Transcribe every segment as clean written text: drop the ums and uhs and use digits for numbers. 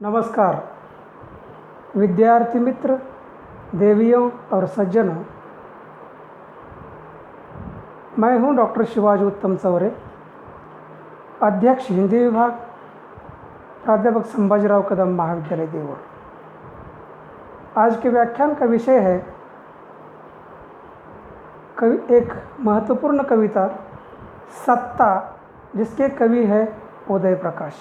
नमस्कार विद्यार्थी मित्र, देवियों और सज्जनों। मैं हूं डॉक्टर शिवाजी उत्तम सौरे, अध्यक्ष हिंदी विभाग, प्राध्यापक संभाजीराव कदम महाविद्यालय देवोर। आज के व्याख्यान का विषय है एक महत्वपूर्ण कविता सत्ता, जिसके कवि है उदय प्रकाश।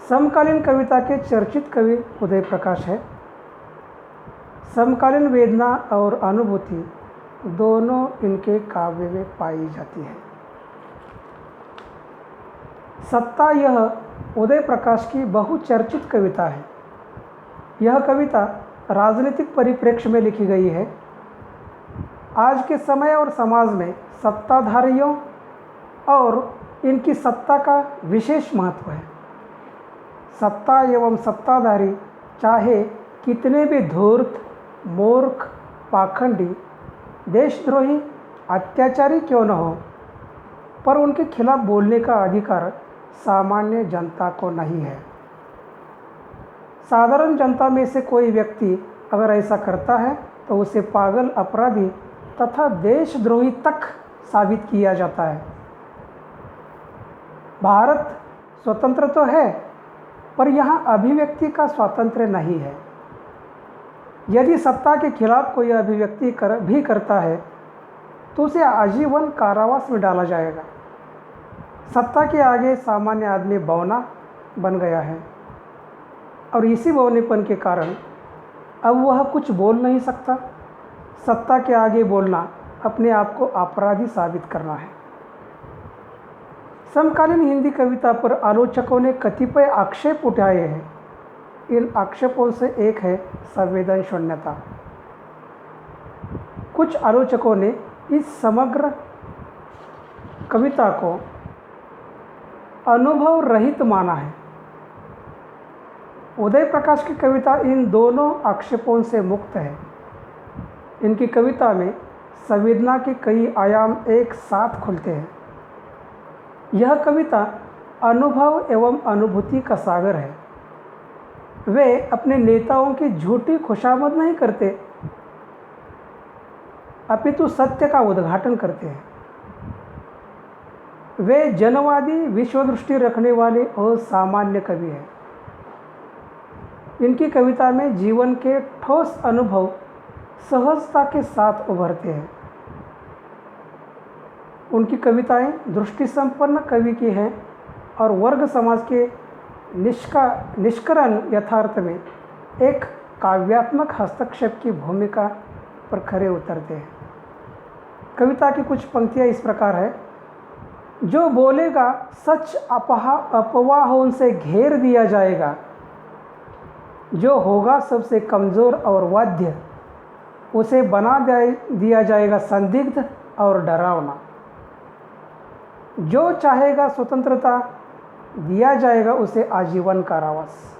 समकालीन कविता के चर्चित कवि उदय प्रकाश है। समकालीन वेदना और अनुभूति दोनों इनके काव्य में पाई जाती है। सत्ता यह उदय प्रकाश की बहुचर्चित कविता है। यह कविता राजनीतिक परिप्रेक्ष्य में लिखी गई है। आज के समय और समाज में सत्ताधारियों और इनकी सत्ता का विशेष महत्व है। सत्ता एवं सत्ताधारी चाहे कितने भी धूर्त, मूर्ख, पाखंडी, देशद्रोही, अत्याचारी क्यों न हो, पर उनके खिलाफ बोलने का अधिकार सामान्य जनता को नहीं है। साधारण जनता में से कोई व्यक्ति अगर ऐसा करता है तो उसे पागल, अपराधी तथा देशद्रोही तक साबित किया जाता है। भारत स्वतंत्र तो है, पर यहाँ अभिव्यक्ति का स्वातंत्र्य नहीं है। यदि सत्ता के खिलाफ कोई अभिव्यक्ति भी करता है तो उसे आजीवन कारावास में डाला जाएगा। सत्ता के आगे सामान्य आदमी बौना बन गया है और इसी बौनेपन के कारण अब वह कुछ बोल नहीं सकता। सत्ता के आगे बोलना अपने आप को अपराधी साबित करना है। समकालीन हिंदी कविता पर आलोचकों ने कतिपय आक्षेप उठाए हैं। इन आक्षेपों से एक है संवेदन शून्यता। कुछ आलोचकों ने इस समग्र कविता को अनुभव रहित माना है। उदय प्रकाश की कविता इन दोनों आक्षेपों से मुक्त है। इनकी कविता में संवेदना के कई आयाम एक साथ खुलते हैं। यह कविता अनुभव एवं अनुभूति का सागर है। वे अपने नेताओं की झूठी खुशामद नहीं करते, अपितु सत्य का उद्घाटन करते हैं। वे जनवादी विश्वदृष्टि रखने वाले और सामान्य कवि हैं। इनकी कविता में जीवन के ठोस अनुभव सहजता के साथ उभरते हैं। उनकी कविताएं दृष्टि संपन्न कवि की हैं और वर्ग समाज के निष्करण यथार्थ में एक काव्यात्मक हस्तक्षेप की भूमिका पर खरे उतरते हैं। कविता की कुछ पंक्तियां इस प्रकार है। जो बोलेगा सच अफवाहों से घेर दिया जाएगा। जो होगा सबसे कमज़ोर और वाद्य, उसे बना दिया जाएगा संदिग्ध और डरावना। जो चाहेगा स्वतंत्रता, दिया जाएगा उसे आजीवन कारावास।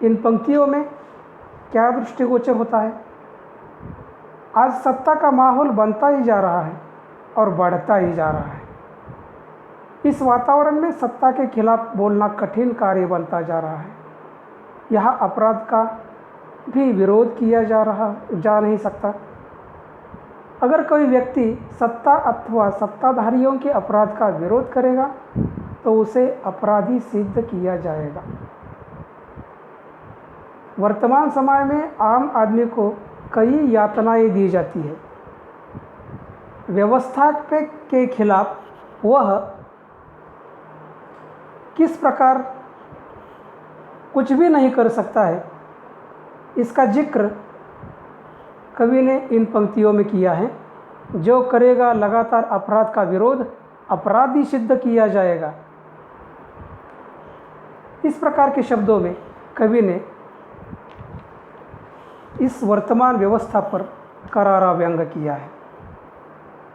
इन पंक्तियों में क्या दृष्टिगोचर होता है? आज सत्ता का माहौल बनता ही जा रहा है और बढ़ता ही जा रहा है। इस वातावरण में सत्ता के खिलाफ बोलना कठिन कार्य बनता जा रहा है। यहाँ अपराध का भी विरोध किया जा नहीं सकता। अगर कोई व्यक्ति सत्ता अथवा सत्ताधारियों के अपराध का विरोध करेगा तो उसे अपराधी सिद्ध किया जाएगा। वर्तमान समय में आम आदमी को कई यातनाएं दी जाती है। व्यवस्था के खिलाफ वह किस प्रकार कुछ भी नहीं कर सकता है, इसका जिक्र कवि ने इन पंक्तियों में किया है। जो करेगा लगातार अपराध का विरोध, अपराधी सिद्ध किया जाएगा। इस प्रकार के शब्दों में कवि ने इस वर्तमान व्यवस्था पर करारा व्यंग किया है।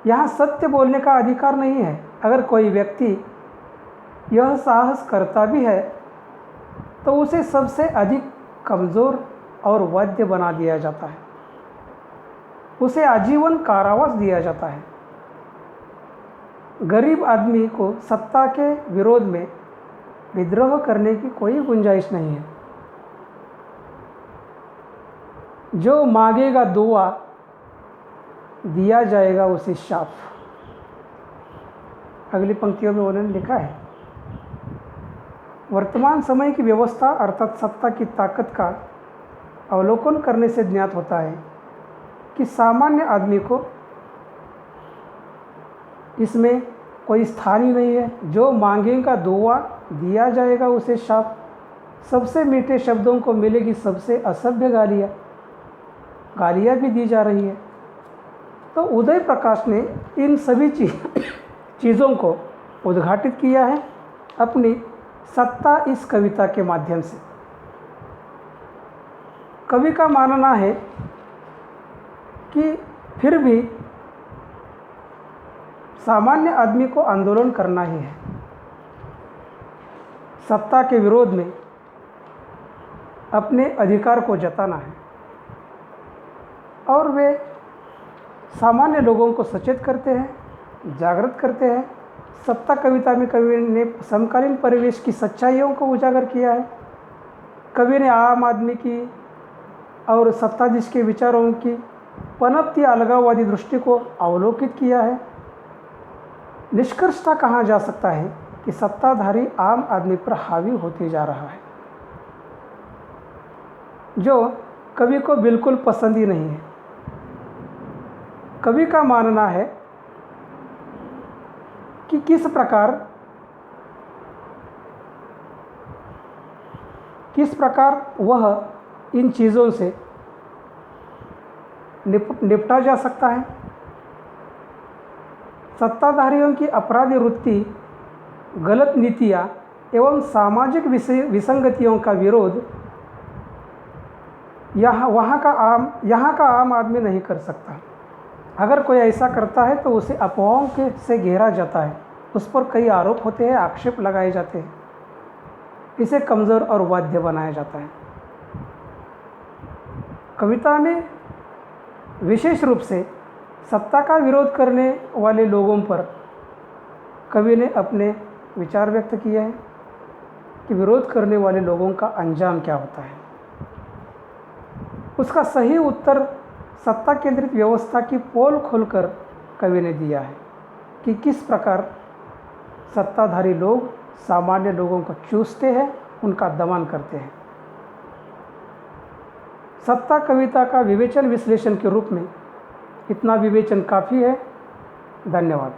यहाँ सत्य बोलने का अधिकार नहीं है। अगर कोई व्यक्ति यह साहस करता भी है तो उसे सबसे अधिक कमज़ोर और वध्य बना दिया जाता है। उसे आजीवन कारावास दिया जाता है। गरीब आदमी को सत्ता के विरोध में विद्रोह करने की कोई गुंजाइश नहीं है। जो मांगेगा दुआ दिया जाएगा उसे शाप। अगली पंक्तियों में उन्होंने लिखा है, वर्तमान समय की व्यवस्था अर्थात सत्ता की ताकत का अवलोकन करने से ज्ञात होता है कि सामान्य आदमी को इसमें कोई स्थान ही नहीं है। जो मांगेगा दुआ दिया जाएगा उसे शाप। सबसे मीठे शब्दों को मिलेगी सबसे असभ्य गालियाँ भी दी जा रही है। तो उदय प्रकाश ने इन सभी चीज़ों को उद्घाटित किया है अपनी सत्ता इस कविता के माध्यम से। कवि का मानना है कि फिर भी सामान्य आदमी को आंदोलन करना ही है, सत्ता के विरोध में अपने अधिकार को जताना है। और वे सामान्य लोगों को सचेत करते हैं, जागृत करते हैं। सत्ता कविता में कवि ने समकालीन परिवेश की सच्चाइयों को उजागर किया है। कवि ने आम आदमी की और सत्ताधीश के विचारों की पनपती अलगाववादी दृष्टि को अवलोकित किया है। निष्कर्षता कहा जा सकता है कि सत्ताधारी आम आदमी पर हावी होते जा रहा है, जो कवि को बिल्कुल पसंद ही नहीं है। कवि का मानना है कि किस प्रकार वह इन चीज़ों से निपटा जा सकता है। सत्ताधारियों की अपराधी वृत्ति, गलत नीतियाँ एवं सामाजिक विसंगतियों का विरोध यहाँ का आम आदमी नहीं कर सकता। अगर कोई ऐसा करता है तो उसे अफवाहों से घेरा जाता है, उस पर कई आरोप होते हैं, आक्षेप लगाए जाते हैं, इसे कमज़ोर और वाध्य बनाया जाता है। कविता में विशेष रूप से सत्ता का विरोध करने वाले लोगों पर कवि ने अपने विचार व्यक्त किए हैं कि विरोध करने वाले लोगों का अंजाम क्या होता है। उसका सही उत्तर सत्ता केंद्रित व्यवस्था की पोल खोलकर कवि ने दिया है कि किस प्रकार सत्ताधारी लोग सामान्य लोगों को चूसते हैं, उनका दमन करते हैं। सत्ता कविता का विवेचन विश्लेषण के रूप में इतना विवेचन काफ़ी है। धन्यवाद।